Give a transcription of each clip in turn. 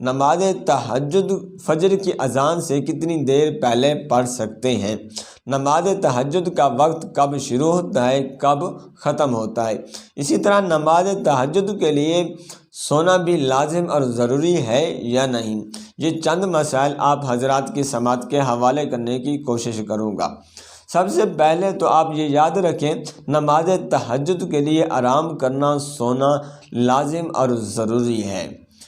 نماز تہجد فجر کی اذان سے کتنی دیر پہلے پڑھ سکتے ہیں؟ نماز تہجد کا وقت کب شروع ہوتا ہے، کب ختم ہوتا ہے؟ اسی طرح نماز تہجد کے لیے سونا بھی لازم اور ضروری ہے یا نہیں؟ یہ چند مسائل آپ حضرات کی سماعت کے حوالے کرنے کی کوشش کروں گا۔ سب سے پہلے تو آپ یہ یاد رکھیں، نماز تہجد کے لیے آرام کرنا، سونا لازم اور ضروری ہے۔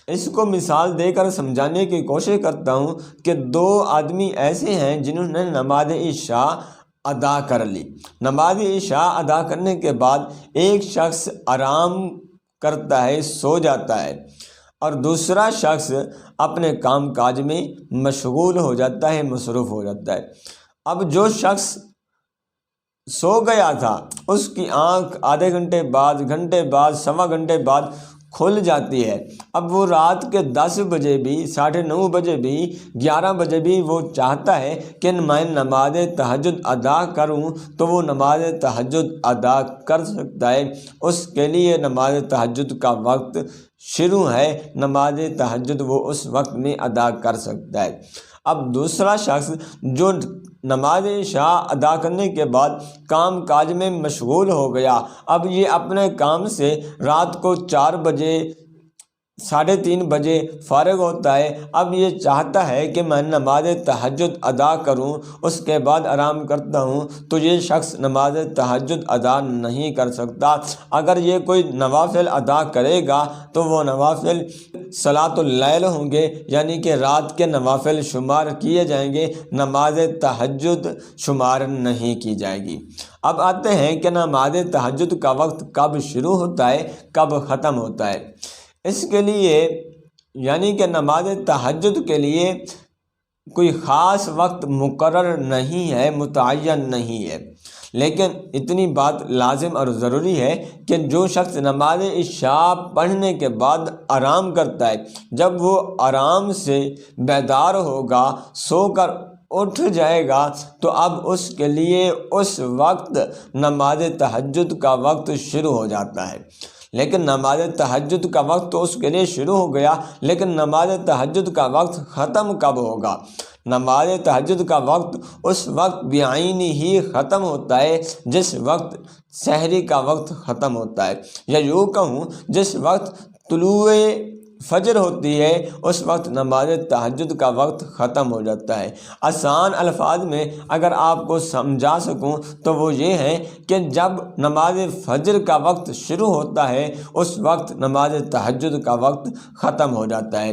اس کو مثال دے کر سمجھانے کی کوشش کرتا ہوں کہ دو آدمی ایسے ہیں جنہوں نے نماز عشاء ادا کر لی۔ نماز عشاء ادا کرنے کے بعد ایک شخص آرام کرتا ہے، سو جاتا ہے، اور دوسرا شخص اپنے کام کاج میں مشغول ہو جاتا ہے، مصروف ہو جاتا ہے۔ اب جو شخص سو گیا تھا اس کی آنکھ آدھے گھنٹے بعد، گھنٹے بعد، سوا گھنٹے بعد کھل جاتی ہے۔ اب وہ رات کے 10 بجے بھی، 9:30 بجے بھی، 11 بجے بھی وہ چاہتا ہے کہ میں نماز تہجد ادا کروں، تو وہ نماز تہجد ادا کر سکتا ہے۔ اس کے لیے نماز تہجد کا وقت شروع ہے، نماز تہجد وہ اس وقت میں ادا کر سکتا ہے۔ اب دوسرا شخص جو نماز عشاء ادا کرنے کے بعد کام کاج میں مشغول ہو گیا، اب یہ اپنے کام سے رات کو 4 بجے، 3:30 بجے فارغ ہوتا ہے۔ اب یہ چاہتا ہے کہ میں نماز تہجد ادا کروں، اس کے بعد آرام کرتا ہوں، تو یہ شخص نماز تہجد ادا نہیں کر سکتا۔ اگر یہ کوئی نوافل ادا کرے گا تو وہ نوافل صلاۃ اللیل ہوں گے، یعنی کہ رات کے نوافل شمار کیے جائیں گے، نماز تہجد شمار نہیں کی جائے گی۔ اب آتے ہیں کہ نماز تہجد کا وقت کب شروع ہوتا ہے، کب ختم ہوتا ہے۔ اس کے لیے یعنی کہ نماز تہجد کے لیے کوئی خاص وقت مقرر نہیں ہے، متعین نہیں ہے، لیکن اتنی بات لازم اور ضروری ہے کہ جو شخص نماز عشاء پڑھنے کے بعد آرام کرتا ہے، جب وہ آرام سے بیدار ہوگا، سو کر اٹھ جائے گا، تو اب اس کے لیے اس وقت نماز تہجد کا وقت شروع ہو جاتا ہے۔ لیکن نماز تہجد کا وقت تو اس کے لیے شروع ہو گیا، لیکن نماز تہجد کا وقت ختم کب ہوگا؟ نماز تہجد کا وقت اس وقت بعینی ہی ختم ہوتا ہے جس وقت سحری کا وقت ختم ہوتا ہے، یا یوں کہوں جس وقت طلوع فجر ہوتی ہے اس وقت نماز تہجد کا وقت ختم ہو جاتا ہے۔ آسان الفاظ میں اگر آپ کو سمجھا سکوں تو وہ یہ ہے کہ جب نماز فجر کا وقت شروع ہوتا ہے اس وقت نماز تہجد کا وقت ختم ہو جاتا ہے۔